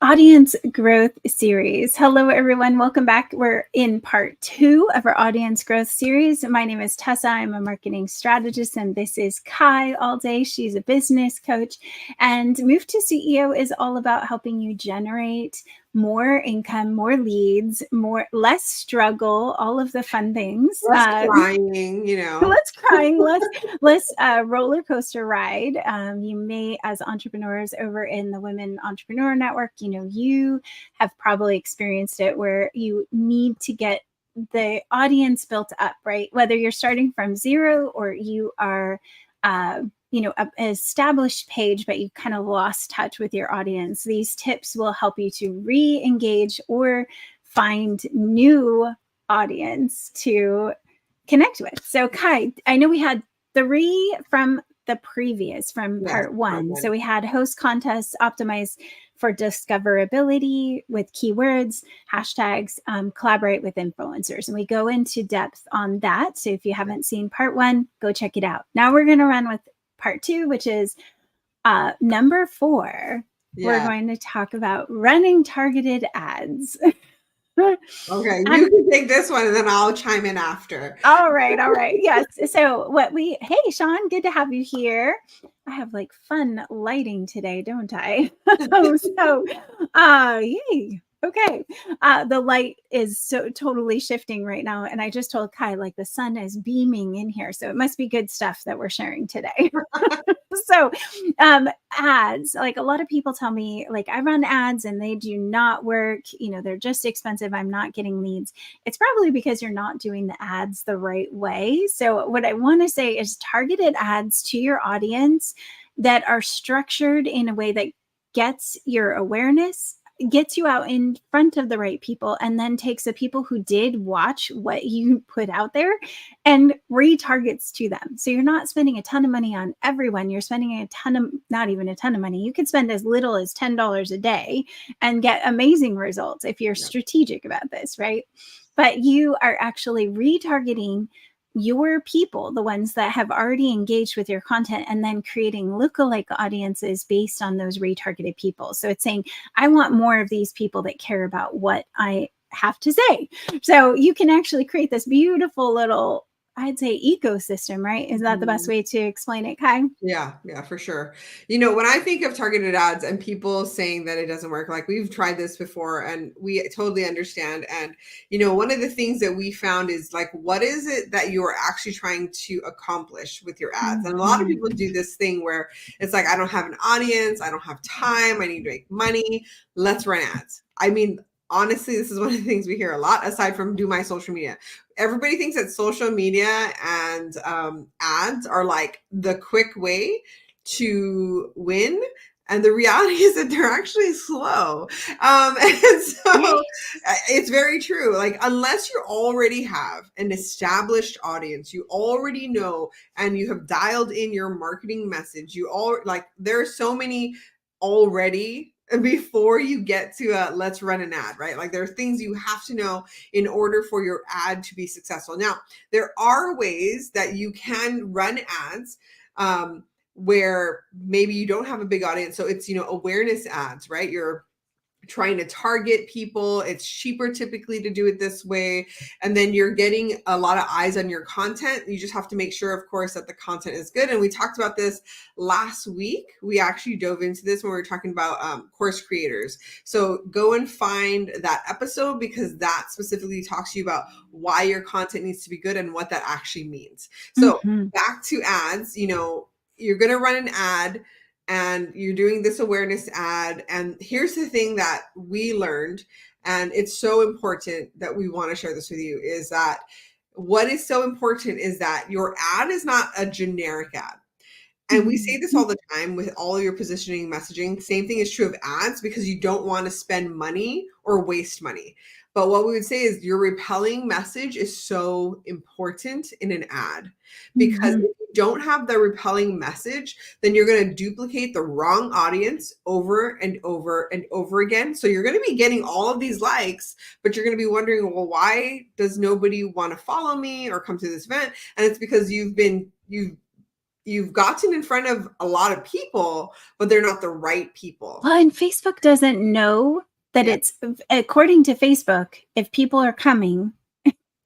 Audience growth series. Hello, everyone. Welcome back. We're in part 2 of our audience growth series. My name is Tessa. I'm a marketing strategist, and this is Kai all day. She's a business coach. And Move to CEO is all about helping you generate more income, more leads, less struggle, all of the fun things. Less crying, Less crying, less roller coaster ride. You may, as entrepreneurs over in the Women Entrepreneur Network, you have probably experienced it where you need to get the audience built up, right? Whether you're starting from zero or you are an established page, but you kind of lost touch with your audience. These tips will help you to re-engage or find new audience to connect with. So Kai, I know we had 3 from the previous, from part 1. So we had host contests, optimize for discoverability with keywords, hashtags, collaborate with influencers. And we go into depth on that. So if you haven't seen part 1, go check it out. Now we're going to run with part 2, which is number 4. Yeah. We're going to talk about running targeted ads. Okay, you can take this one and then I'll chime in after. All right. Yes. So hey, Sean, good to have you here. I have like fun lighting today, don't I? Yay. Okay. The light is so totally shifting right now. And I just told Kai, like, the sun is beaming in here. So it must be good stuff that we're sharing today. So ads, like a lot of people tell me, like, I run ads and they do not work. They're just expensive. I'm not getting leads. It's probably because you're not doing the ads the right way. So what I want to say is targeted ads to your audience that are structured in a way that gets your awareness, gets you out in front of the right people, and then takes the people who did watch what you put out there and retargets to them. So you're not spending a ton of money on everyone. You're spending not even a ton of money. You could spend as little as $10 a day and get amazing results if you're strategic about this, right? But you are actually retargeting your people, the ones that have already engaged with your content, and then creating lookalike audiences based on those retargeted people. So it's saying, I want more of these people that care about what I have to say. So you can actually create this beautiful little, I'd say, ecosystem, right? Is that the best way to explain it, Kai? Yeah, for sure. When I think of targeted ads and people saying that it doesn't work, like, we've tried this before and we totally understand. And, one of the things that we found is, like, what is it that you're actually trying to accomplish with your ads? And a lot of people do this thing where it's like, I don't have an audience, I don't have time, I need to make money, let's run ads. I mean, honestly, this is one of the things we hear a lot, aside from do my social media. Everybody thinks that social media and ads are like the quick way to win. And the reality is that they're actually slow. And so it's very true. Like, unless you already have an established audience, you already know, and you have dialed in your marketing message, there are so many already before you get to let's run an ad, right? Like, there are things you have to know in order for your ad to be successful. Now, there are ways that you can run ads where maybe you don't have a big audience. So it's, awareness ads, right? You're trying to target people. It's cheaper typically to do it this way. And then you're getting a lot of eyes on your content. You just have to make sure, of course, that the content is good. And we talked about this last week. We actually dove into this when we were talking about course creators. So go and find that episode, because that specifically talks to you about why your content needs to be good and what that actually means. So back to ads, you're going to run an ad, and you're doing this awareness ad. And here's the thing that we learned, and it's so important that we want to share this with you, is that what is so important is that your ad is not a generic ad. And we say this all the time with all of your positioning messaging. Same thing is true of ads, because you don't want to spend money or waste money. But what we would say is your repelling message is so important in an ad, because if you don't have the repelling message, then you're going to duplicate the wrong audience over and over and over again. So you're going to be getting all of these likes, but you're going to be wondering, well, why does nobody want to follow me or come to this event? And it's because you've you've gotten in front of a lot of people, but they're not the right people. Well, and Facebook doesn't know that Yeah. it's, according to Facebook, if people are coming,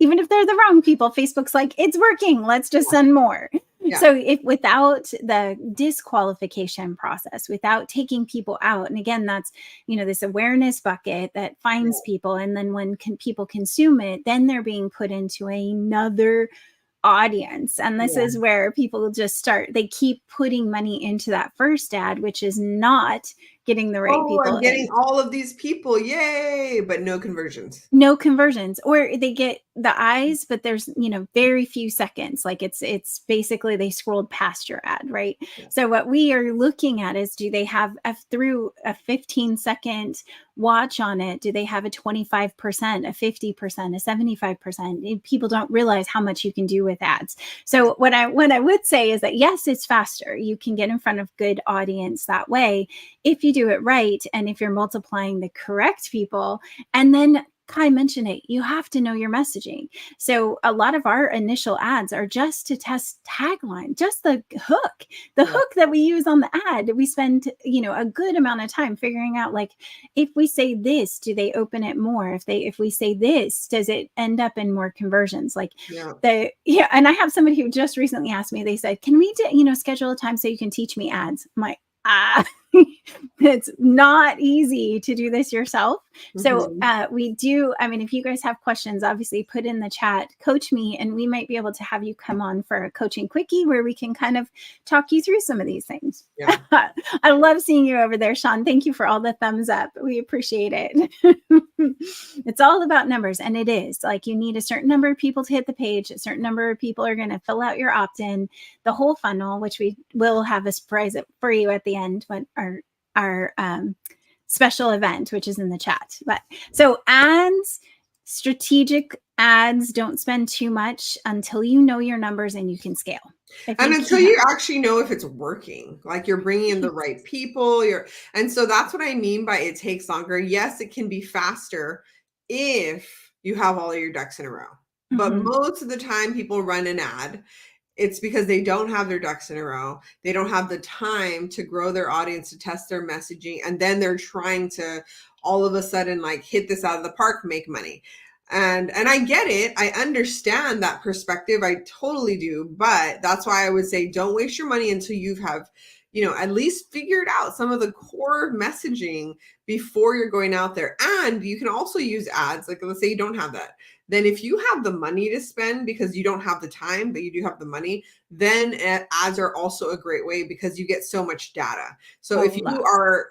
even if they're the wrong people, Facebook's like, it's working. Let's just send more. Yeah. So if without the disqualification process, without taking people out, and again, that's, this awareness bucket that finds people. And then when people consume it, then they're being put into another audience. And this is where people just they keep putting money into that first ad, which is not getting the right people I'm getting in. all of these people, yay, but no conversions. No conversions, or they get the eyes, but there's, very few seconds. Like it's basically they scrolled past your ad, right? Yeah. So what we are looking at is, do they have through a 15-second watch on it? Do they have a 25%, a 50%, a 75%? People don't realize how much you can do with ads. So what I would say is that yes, it's faster. You can get in front of good audience that way if you do it right, and if you're multiplying the correct people. And then Kai mentioned it, you have to know your messaging. So a lot of our initial ads are just to test tagline, just the hook that we use on the ad. We spend, a good amount of time figuring out, like, if we say this, do they open it more? If we say this, does it end up in more conversions? Like and I have somebody who just recently asked me, they said, can we schedule a time so you can teach me ads? I'm like, it's not easy to do this yourself. So we do, if you guys have questions, obviously put in the chat, coach me, and we might be able to have you come on for a coaching quickie where we can kind of talk you through some of these things. Yeah. I love seeing you over there, Sean. Thank you for all the thumbs up. We appreciate it. It's all about numbers, and it is. Like, you need a certain number of people to hit the page. A certain number of people are going to fill out your opt-in, the whole funnel, which we will have a surprise for you at the end, when our special event, which is in the chat. But so ads, strategic ads, don't spend too much until you know your numbers and you can scale. And until you actually know if it's working, like you're bringing in the right people, and so that's what I mean by it takes longer. Yes, it can be faster if you have all of your ducks in a row. But most of the time people run an ad, it's because they don't have their ducks in a row. They don't have the time to grow their audience, to test their messaging. And then they're trying to all of a sudden, like, hit this out of the park, make money. And I get it. I understand that perspective. I totally do. But that's why I would say, don't waste your money until you have, at least figured out some of the core messaging before you're going out there. And you can also use ads. Like, let's say you don't have that. Then if you have the money to spend because you don't have the time, but you do have the money, then ads are also a great way because you get so much data. So if you are,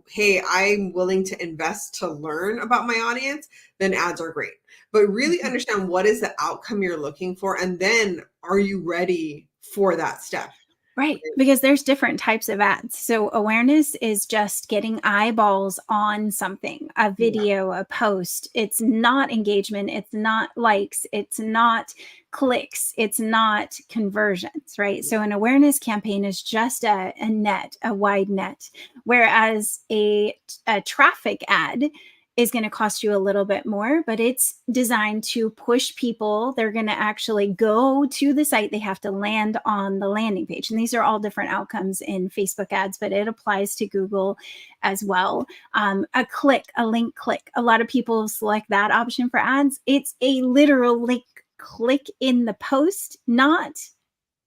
hey, I'm willing to invest to learn about my audience, then ads are great. But really understand what is the outcome you're looking for. And then are you ready for that step? Right. Because there's different types of ads. So awareness is just getting eyeballs on something, a video, a post. It's not engagement. It's not likes. It's not clicks. It's not conversions, right? So an awareness campaign is just a net, a wide net, whereas a traffic ad is going to cost you a little bit more, but it's designed to push people. They're going to actually go to the site. They have to land on the landing page. And these are all different outcomes in Facebook ads, but it applies to Google as well. A click, a link click. A lot of people select that option for ads. It's a literal link click in the post, not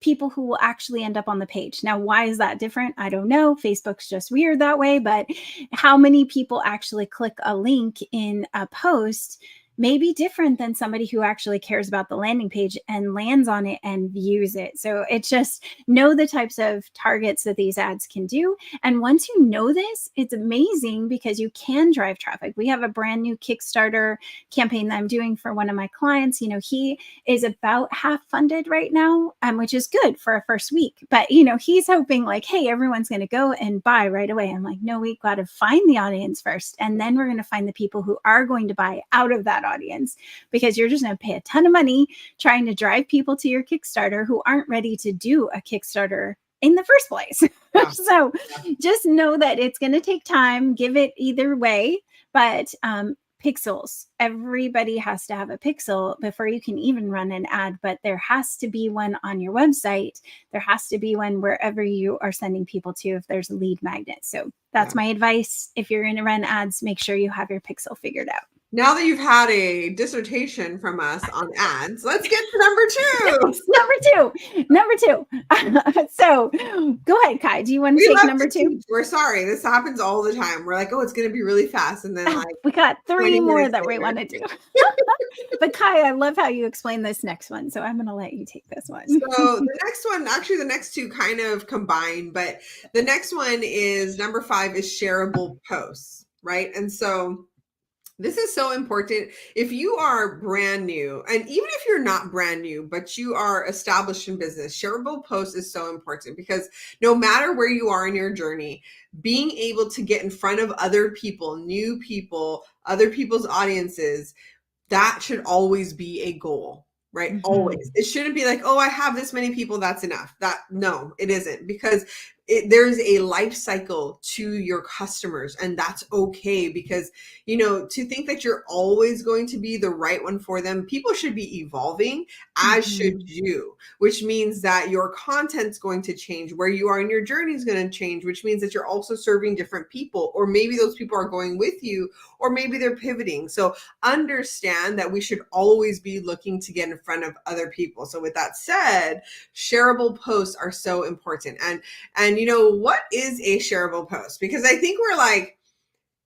people who will actually end up on the page. Now, why is that different? I don't know. Facebook's just weird that way, but how many people actually click a link in a post may be different than somebody who actually cares about the landing page and lands on it and views it. So it's just know the types of targets that these ads can do. And once you know this, it's amazing because you can drive traffic. We have a brand new Kickstarter campaign that I'm doing for one of my clients. He is about half funded right now, which is good for a first week. But, he's hoping like, hey, everyone's going to go and buy right away. I'm like, no, we got to find the audience first. And then we're going to find the people who are going to buy out of that audience, because you're just going to pay a ton of money trying to drive people to your Kickstarter who aren't ready to do a Kickstarter in the first place. So just know that it's going to take time. Give it either way, but pixels. Everybody has to have a pixel before you can even run an ad, but there has to be one on your website. There has to be one wherever you are sending people to if there's a lead magnet. So that's my advice. If you're going to run ads, make sure you have your pixel figured out. Now that you've had a dissertation from us on ads, let's get to number two. Number two. So go ahead, Kai. Do you want to take number two? We're sorry. This happens all the time. We're like, oh, it's going to be really fast. And then like we got 3 more that we want to do. But Kai, I love how you explain this next one. So I'm going to let you take this one. So the next one, actually the next two kind of combine, but the next one is number 5 is shareable posts, right? And so this is so important. If you are brand new, and even if you're not brand new, but you are established in business, shareable posts is so important because no matter where you are in your journey, being able to get in front of other people, new people, other people's audiences, that should always be a goal. Right? Mm-hmm. Always. It shouldn't be like, oh, I have this many people, that's enough. No, it isn't, because there's a life cycle to your customers, and that's okay, because, to think that you're always going to be the right one for them, people should be evolving, as should you, which means that your content's going to change. Where you are in your journey is going to change, which means that you're also serving different people, or maybe those people are going with you, or maybe they're pivoting. So understand that we should always be looking to get in front of other people. So with that said, shareable posts are so important. And what is a shareable post? Because I think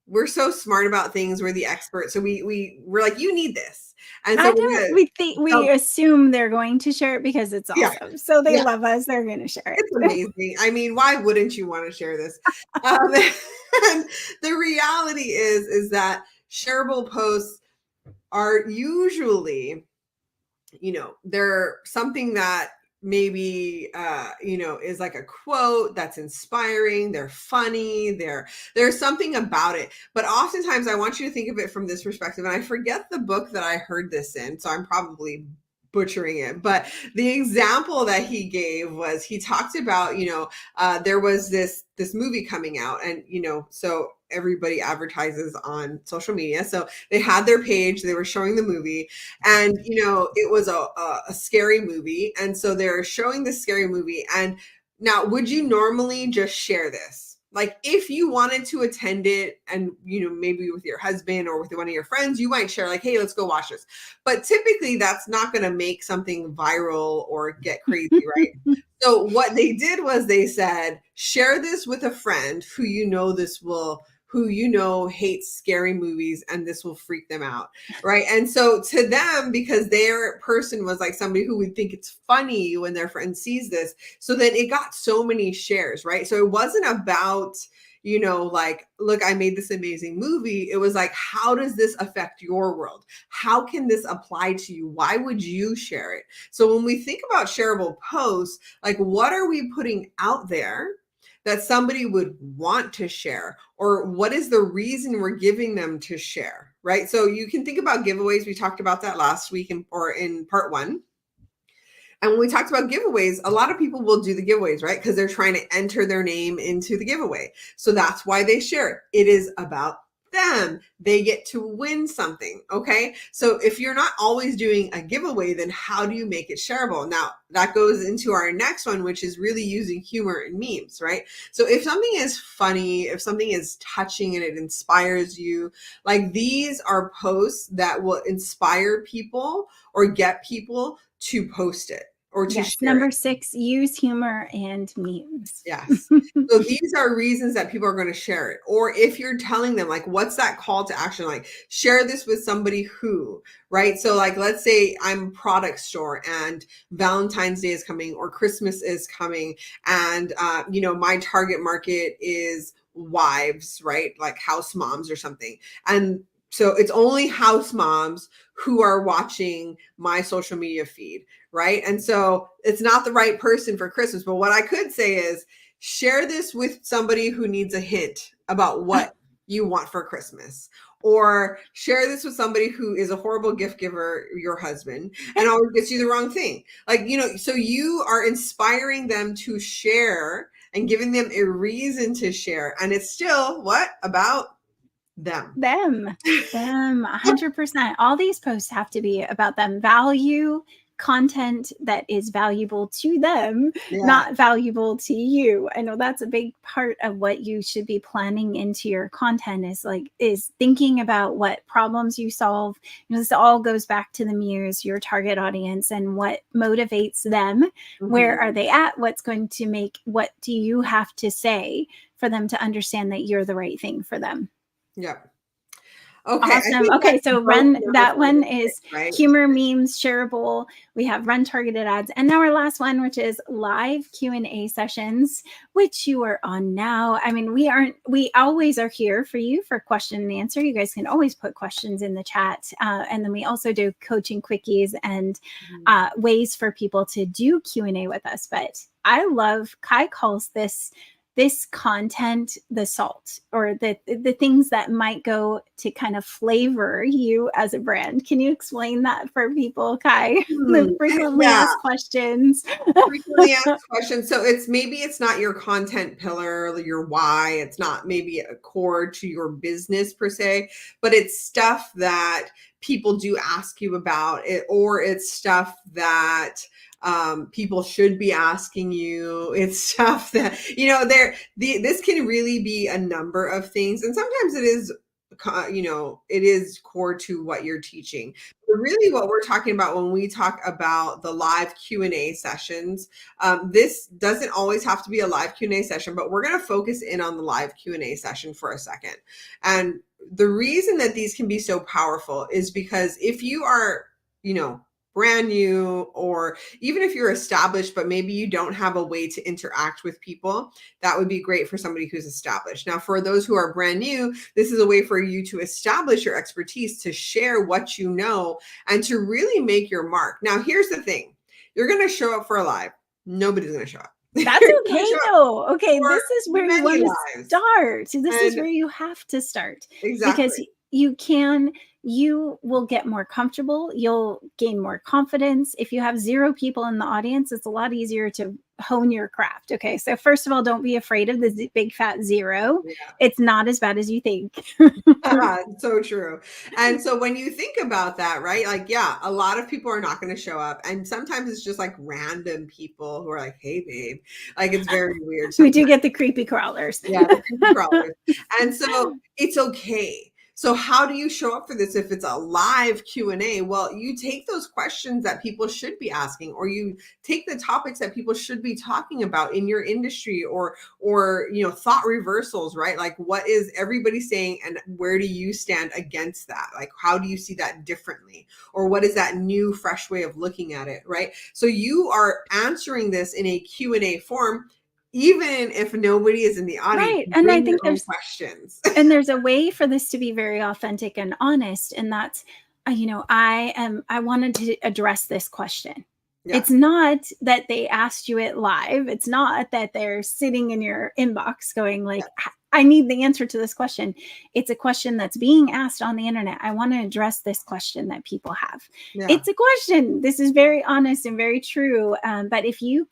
we're so smart about things. We're the experts. So we're like, you need this. And so we assume they're going to share it because it's awesome. Yeah. So they love us. They're going to share it. It's amazing. I mean, why wouldn't you want to share this? And the reality is that shareable posts are usually, they're something that maybe is like a quote that's inspiring, they're funny, there's something about it. But oftentimes I want you to think of it from this perspective, and I forget the book that I heard this in, so I'm probably butchering it, but the example that he gave was, he talked about, there was this movie coming out, and so everybody advertises on social media. So they had their page, they were showing the movie, and it was a scary movie. And so they're showing this scary movie. And now, would you normally just share this? Like, if you wanted to attend it and, maybe with your husband or with one of your friends, you might share like, hey, let's go watch this. But typically that's not going to make something viral or get crazy, right? So what they did was they said, share this with a friend who hates scary movies, and this will freak them out, right? And so to them, because their person was like somebody who would think it's funny when their friend sees this, so then it got so many shares, right? So it wasn't about, like, look, I made this amazing movie. It was like, how does this affect your world? How can this apply to you? Why would you share it? So when we think about shareable posts, like, what are we putting out there that somebody would want to share, or what is the reason we're giving them to share, right? So you can think about giveaways. We talked about that last week in part 1. And when we talked about giveaways, a lot of people will do the giveaways, right? Because they're trying to enter their name into the giveaway. So that's why they share it. It is about them. They get to win something. Okay. So if you're not always doing a giveaway, then how do you make it shareable? Now that goes into our next one, which is really using humor and memes, right? So if something is funny, if something is touching and it inspires you, like, these are posts that will inspire people or get people to post it. Or to share number it. 6, use humor and memes. Yes. So these are reasons that people are going to share it. Or if you're telling them, like, what's that call to action? Like, share this with somebody who, right? So like, let's say I'm a product store and Valentine's Day is coming or Christmas is coming. And, my target market is wives, right? Like house moms or something. And so it's only house moms who are watching my social media feed, right? And so it's not the right person for Christmas. But what I could say is, share this with somebody who needs a hint about what you want for Christmas. Or share this with somebody who is a horrible gift giver, your husband, and always gets you the wrong thing. Like, so you are inspiring them to share and giving them a reason to share. And it's still about Them. Them 100%. All these posts have to be about them. Value content that is valuable to them, Yeah. not valuable to you. I know that's a big part of what you should be planning into your content, is thinking about what problems you solve. This all goes back to the muse, your target audience, and what motivates them. Where are they at? What's going to what do you have to say for them to understand that you're the right thing for them? Yep. Okay. Awesome. Okay, so that one is right? humor, memes, shareable. We have run targeted ads, and now our last one, which is live Q&A sessions, which you are on now. I mean, we always are here for you for question and answer. You guys can always put questions in the chat, and then we also do coaching quickies and ways for people to do Q&A with us. But I love, Kai calls this content the salt, or the things that might go to kind of flavor you as a brand. Can you explain that for people, Kai? The frequently asked questions. Frequently asked questions. So maybe it's not your content pillar, your why. It's not maybe a core to your business per se, but it's stuff that people do ask you about it, or it's stuff that people should be asking you. It's stuff that, this can really be a number of things. And sometimes it is, it is core to what you're teaching. But really what we're talking about when we talk about the live Q&A sessions, this doesn't always have to be a live Q&A session, but we're going to focus in on the live Q&A session for a second. And the reason that these can be so powerful is because if you are, brand new, or even if you're established, but maybe you don't have a way to interact with people, that would be great for somebody who's established. Now, for those who are brand new, this is a way for you to establish your expertise, to share what you know, and to really make your mark. Now, here's the thing. You're going to show up for a live. Nobody's going to show up. That's okay though. Okay, this is where you want to start. This is where you have to start. Exactly. Because you will get more comfortable. You'll gain more confidence. If you have 0 people in the audience, it's a lot easier to hone your craft. Okay. So first of all, don't be afraid of the big fat 0. Yeah. It's not as bad as you think. So true. And so when you think about that, right? Like, yeah, a lot of people are not going to show up. And sometimes it's just like random people who are like, hey, babe. Like, it's very weird. We do get the creepy crawlers. Yeah, the creepy crawlers. And so it's okay. So how do you show up for this if it's a live Q&A? Well, you take those questions that people should be asking, or you take the topics that people should be talking about in your industry, or thought reversals, right? Like, what is everybody saying and where do you stand against that? Like, how do you see that differently? Or what is that new, fresh way of looking at it, right? So you are answering this in a Q&A form, even if nobody is in the audience. Right. And I think there's questions. And there's a way for this to be very authentic and honest. And that's, I wanted to address this question. Yeah. It's not that they asked you it live. It's not that they're sitting in your inbox going like, yeah, I need the answer to this question. It's a question that's being asked on the internet. I want to address this question that people have. Yeah. It's a question. This is very honest and very true. But if you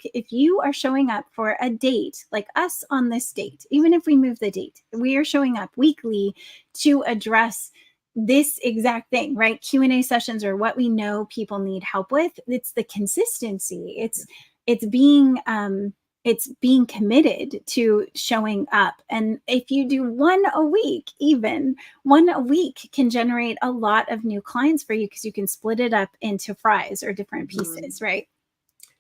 are showing up for a date, like us on this date, even if we move the date, we are showing up weekly to address this exact thing, right? Q&A sessions are what we know people need help with. It's the consistency. It's being committed to showing up. And if you do one a week can generate a lot of new clients for you, because you can split it up into fries or different pieces, right?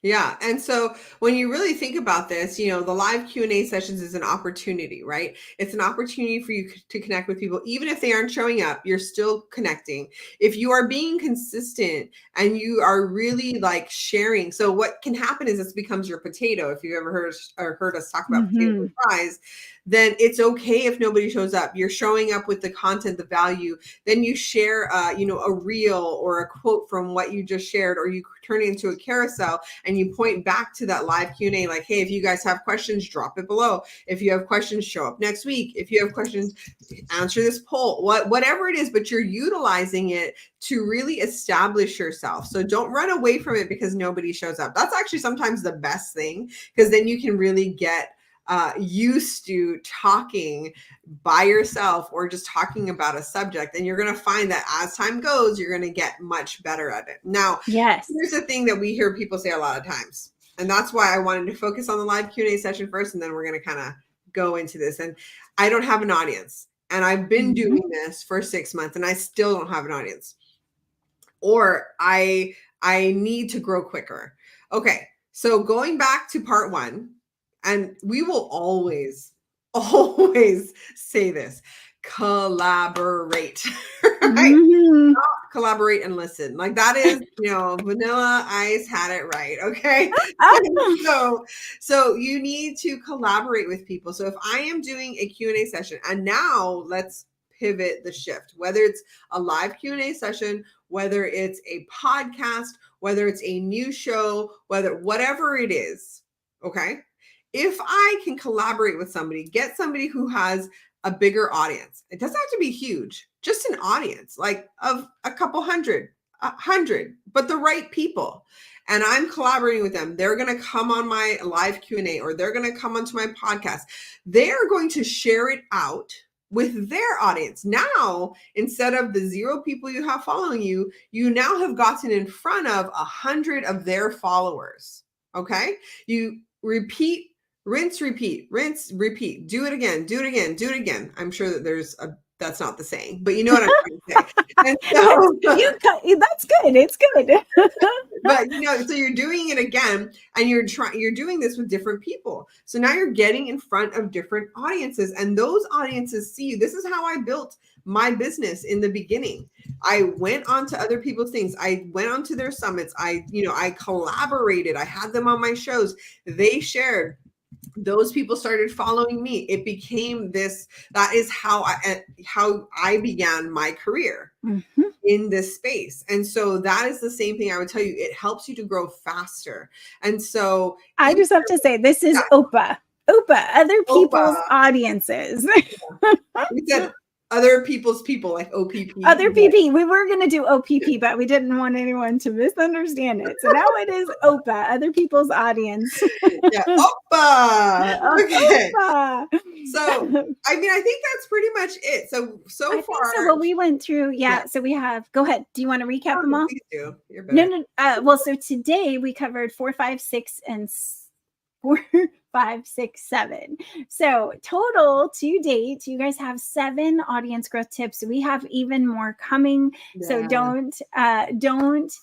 Yeah. And so when you really think about this, the live Q&A sessions is an opportunity, right? It's an opportunity for you to connect with people. Even if they aren't showing up, you're still connecting. If you are being consistent and you are really like sharing. So what can happen is this becomes your potato. If you've ever heard us talk about potatoes and fries, then it's okay if nobody shows up. You're showing up with the content, the value. Then you share, a reel or a quote from what you just shared, or you turn it into a carousel and you point back to that live Q&A, like, hey, if you guys have questions, drop it below. If you have questions, show up next week. If you have questions, answer this poll, whatever it is, but you're utilizing it to really establish yourself. So don't run away from it because nobody shows up. That's actually sometimes the best thing, because then you can really get used to talking by yourself or just talking about a subject. And you're going to find that as time goes, you're going to get much better at it. Now, Yes. here's the thing that we hear people say a lot of times. And that's why I wanted to focus on the live Q&A session first. And then we're going to kind of go into this. And I don't have an audience. And I've been doing this for 6 months and I still don't have an audience. Or I need to grow quicker. Okay. So going back to part 1, and we will always say this, collaborate, right? Not collaborate and listen. Like that is, Vanilla Ice had it right. Okay. So you need to collaborate with people. So if I am doing a Q&A session, and now let's pivot the shift, whether it's a live Q&A session, whether it's a podcast, whether it's a new show, whatever it is. Okay. If I can collaborate with somebody, get somebody who has a bigger audience, it doesn't have to be huge, just an audience like of a couple hundred, but the right people. And I'm collaborating with them. They're going to come on my live Q&A or they're going to come onto my podcast. They're going to share it out with their audience. Now, instead of the 0 people you have following you, you now have gotten in front of 100 of their followers. Okay. You repeat, rinse, repeat, do it again, do it again, do it again. I'm sure that that's not the saying, but you know what I'm trying to say. And so, that's good. It's good. But so you're doing it again, and you're doing this with different people. So now you're getting in front of different audiences, and those audiences see you. This is how I built my business in the beginning. I went on to other people's things. I went on to their summits. I collaborated. I had them on my shows. They shared. Those people started following me. It became this. That is how I began my career in this space. And so that is the same thing I would tell you. It helps you to grow faster. And so I just have to say, this is OPA, other people's audiences. We said other people's people, like OPP. Other PP. We were going to do OPP, but we didn't want anyone to misunderstand it. So now it is OPA, other people's audience. Yeah, OPA. Okay. OPA. So, I think that's pretty much it. So far. So what we went through, so we have, go ahead. Do you want to recap them all? Please do. You're better. No. Well, so today we covered 4, 5, 6, and 4, 5, 6, 7. So total to date, you guys have 7 audience growth tips. We have even more coming. Yeah. So don't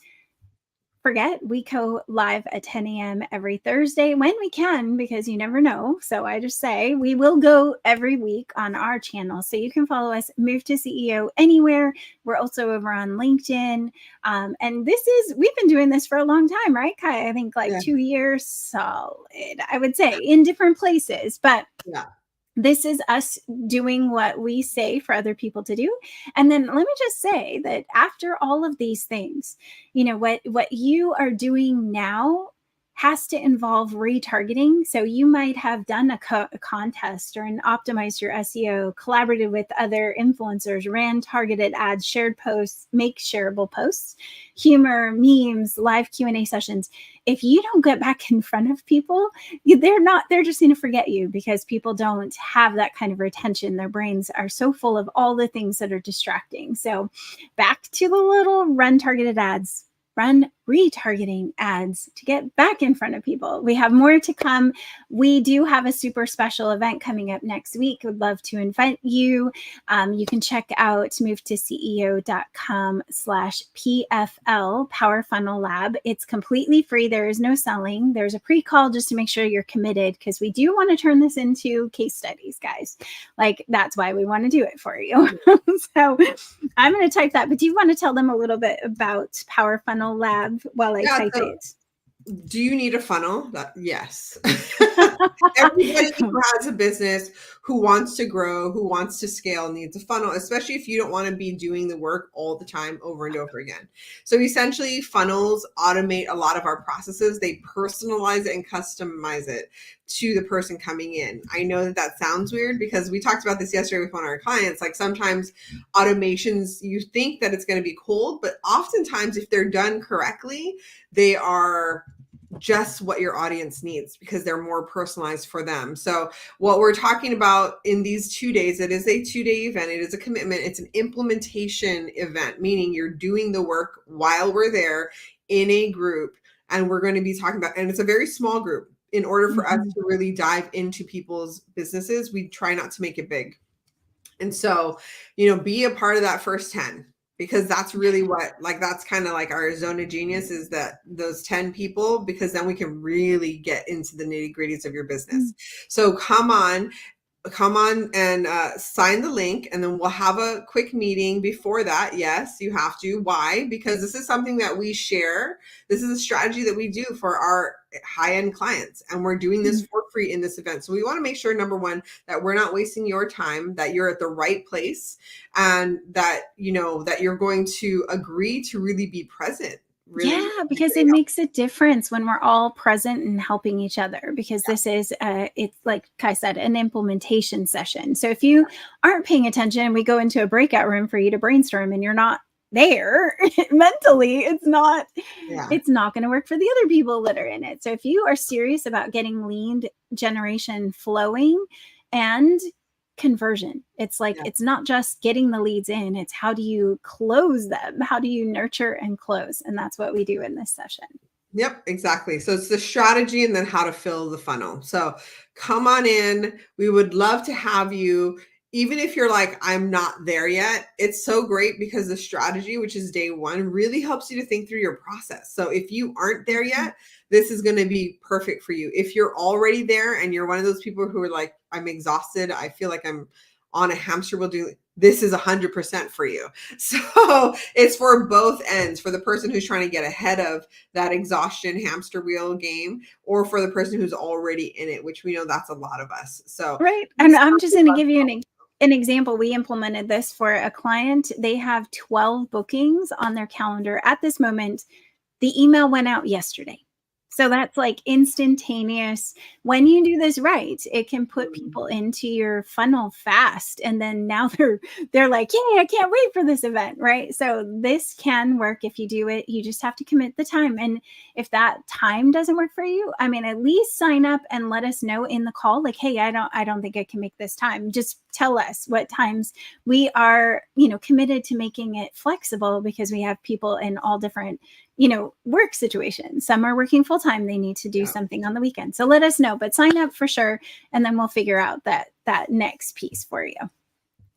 forget, we go live at 10 a.m. every Thursday when we can, because you never know. So I just say we will go every week on our channel. So you can follow us, Move to CEO, anywhere. We're also over on LinkedIn. And we've been doing this for a long time, right, Kai? I think 2 years solid, I would say, in different places. But this is us doing what we say for other people to do. And then let me just say that after all of these things, what you are doing now has to involve retargeting. So you might have done a contest or optimized your SEO, collaborated with other influencers, ran targeted ads, shared posts, make shareable posts, humor, memes, live Q&A sessions. If you don't get back in front of people, they're just going to forget you, because people don't have that kind of retention. Their brains are so full of all the things that are distracting. So back to the little run targeted ads. Run retargeting ads to get back in front of people. We have more to come. We do have a super special event coming up next week. Would love to invite you. You can check out movetoceo.com/PFL, Power Funnel Lab. It's completely free. There is no selling. There's a pre-call just to make sure you're committed, because we do want to turn this into case studies, guys. That's why we want to do it for you. So I'm going to type that, but do you want to tell them a little bit about Power Funnel Lab while I type it? Do you need a funnel? Yes. Everybody who has a business, who wants to grow, who wants to scale, needs a funnel, especially if you don't want to be doing the work all the time over and over again. So essentially, funnels automate a lot of our processes. They personalize it and customize it to the person coming in. I know that sounds weird, because we talked about this yesterday with one of our clients. Sometimes automations, you think that it's going to be cold, but oftentimes if they're done correctly, they are just what your audience needs because they're more personalized for them. So what we're talking about in these 2 days, it is a 2-day event. It is a commitment. It's an implementation event, meaning you're doing the work while we're there in a group. And we're going to be talking about, and it's a very small group. In order for us to really dive into people's businesses, we try not to make it big. And so, be a part of that first 10, because that's really what, like, that's kind of like our zone of genius, is that those 10 people, because then we can really get into the nitty gritties of your business. So come on and sign the link, and then we'll have a quick meeting before that. Yes, you have to. Why? Because this is something that we share. This is a strategy that we do for our high-end clients, and we're doing this for free in this event. So we want to make sure, number one, that we're not wasting your time, that you're at the right place, and that that you're going to agree to really be present. Really, yeah, because it makes a difference when we're all present and helping each other, because this is it's like Kai said, an implementation session. So if you aren't paying attention, we go into a breakout room for you to brainstorm and you're not there mentally, it's not going to work for the other people that are in it. So if you are serious about getting lead generation flowing and conversion, it's like it's not just getting the leads in, it's how do you close them, how do you nurture and close, and that's what we do in this session. Yep, exactly. So it's the strategy and then how to fill the funnel. So come on in. We would love to have you. Even if you're like, I'm not there yet, it's so great because the strategy, which is day one, really helps you to think through your process. So if you aren't there yet, this is going to be perfect for you. If you're already there and you're one of those people who are like, I'm exhausted, I feel like I'm on a hamster wheel, this is 100% for you. So it's for both ends, for the person who's trying to get ahead of that exhaustion hamster wheel game, or for the person who's already in it, which we know that's a lot of us. So right. And I'm just going to give you an example. We implemented this for a client. They have 12 bookings on their calendar at this moment. The email went out yesterday. So that's like instantaneous. When you do this right, it can put people into your funnel fast. And then now they're like, yay, I can't wait for this event, right? So this can work if you do it. You just have to commit the time. And if that time doesn't work for you, I mean, at least sign up and let us know in the call, like, hey, I don't think I can make this time. Just tell us what times. We are, committed to making it flexible, because we have people in all different work situations. Some are working full time. They need to do something on the weekend. So let us know, but sign up for sure. And then we'll figure out that next piece for you.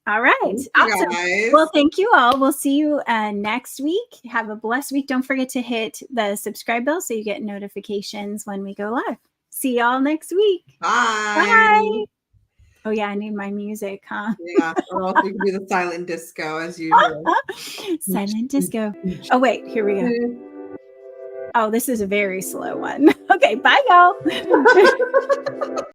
All right. Awesome. Well, thank you all. We'll see you next week. Have a blessed week. Don't forget to hit the subscribe bell so you get notifications when we go live. See y'all next week. Bye. Bye. Oh yeah, I need my music, huh? Yeah, or else we can do the silent disco as usual. Silent disco. Oh wait, here we go. Oh, this is a very slow one. Okay, bye y'all.